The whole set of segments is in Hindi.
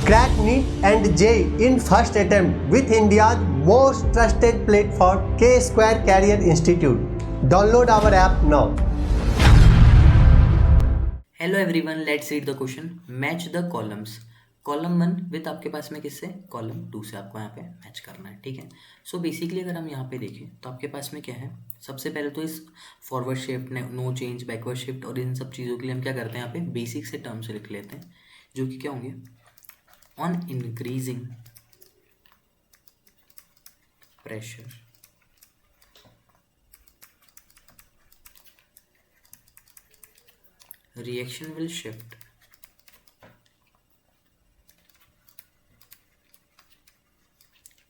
Crack NEET and JEE in first attempt with India's most trusted platform, K-Square Career Institute. Download our app now. Hello everyone, let's read the question. Match the columns. Column 1 with आपके पास में किससे, कॉलम 2 से आपको यहाँ पे मैच करना है. ठीक है. सो बेसिकली अगर हम यहाँ पे देखें तो आपके पास में क्या है, सबसे पहले तो इस forward shift, no change, backward shift और इन सब चीज़ों के लिए हम क्या करते हैं, यहाँ पे बेसिक से टर्म्स लिख लेते हैं जो कि क्या होंगे. On increasing pressure, reaction will shift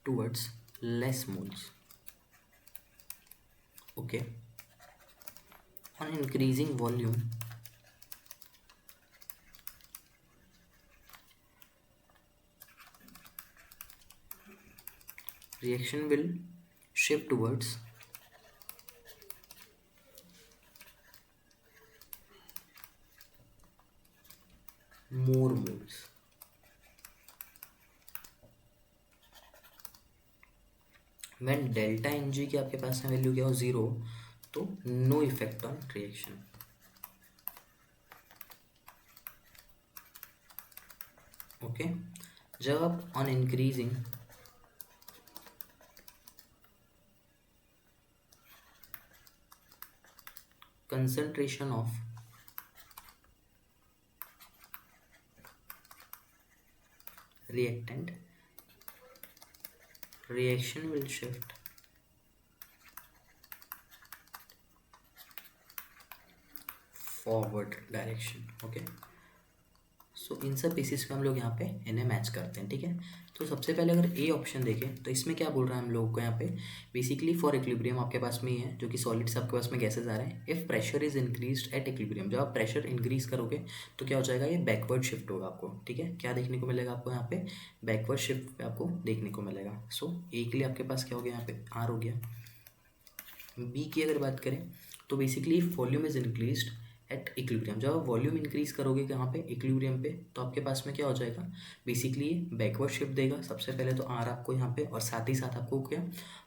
towards less moles. Okay. On increasing volume, reaction will shift towards more moles. When delta Ng की आपके पास में वैल्यू क्या हो, 0, तो no effect on reaction. Okay. जब आप on increasing concentration of reactant, reaction will shift forward direction. Okay. So इन सब बेसिस पे हम लोग यहाँ पे इन्हें मैच करते हैं. ठीक है. तो सबसे पहले अगर ए ऑप्शन देखें तो इसमें क्या बोल रहा है हम लोग को, यहाँ पे बेसिकली फॉर इक्विलिब्रियम आपके पास में ही है, जो कि सॉलिड्स आपके पास में गैसेज आ रहे हैं. If pressure is increased at equilibrium, जब आप प्रेशर इंक्रीज करोगे तो क्या हो जाएगा, ये बैकवर्ड शिफ्ट होगा आपको. ठीक है. क्या देखने को मिलेगा आपको यहाँ पे, बैकवर्ड शिफ्ट आपको देखने को मिलेगा. सो ए के लिए आपके पास क्या हो गया, यहाँ पे आर हो गया. बी की अगर बात करें तो basically volume is increased at equilibrium, जब आप वॉल्यूम इंक्रीज करोगे यहाँ पे इक्विलिब्रियम पे तो आपके पास में क्या हो जाएगा, बेसिकली बैकवर्ड शिफ्ट देगा. सबसे पहले तो आर आपको यहाँ पे, और साथ ही साथ आपको क्या,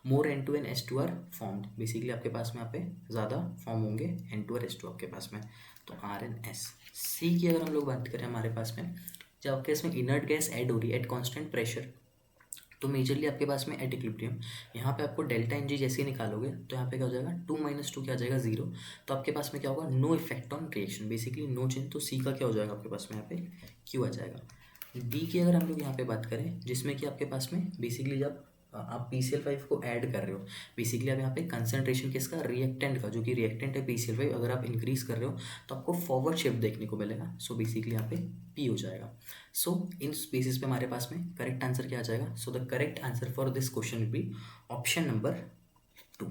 more N2 and H2 are formed. Basically आपके पास में यहाँ पे ज़्यादा फॉर्म होंगे N2 और H2 आपके पास में, तो RnS. सी की अगर हम लोग बात करें हमारे पास में, जब आपके इसमें इनर्ट गैस ऐड हो रही है एट कॉन्स्टेंट प्रेशर, तो मेजरली आपके पास में एट इक्विलिब्रियम यहाँ पे आपको डेल्टा Ng जैसे ही निकालोगे तो यहाँ पे क्या हो जाएगा, 2 - 2 क्या आ जाएगा, 0. तो आपके पास में क्या होगा, no effect on reaction, basically no change. तो सी का क्या हो जाएगा आपके पास में, यहाँ पे क्यू आ जाएगा. डी की अगर हम लोग यहाँ पे बात करें, जिसमें कि आपके पास में बेसिकली जब आप PCl5 को ऐड कर रहे हो, बेसिकली आप यहाँ पे कंसनट्रेशन किसका, रिएक्टेंट का, जो कि रिएक्टेंट है PCl5, अगर आप इंक्रीज कर रहे हो तो आपको फॉरवर्ड शिफ्ट देखने को मिलेगा. सो बेसिकली यहाँ पे पी हो जाएगा. सो इन बेसिस पे हमारे पास में करेक्ट आंसर क्या आ जाएगा. So the correct answer for this question will be option number 2.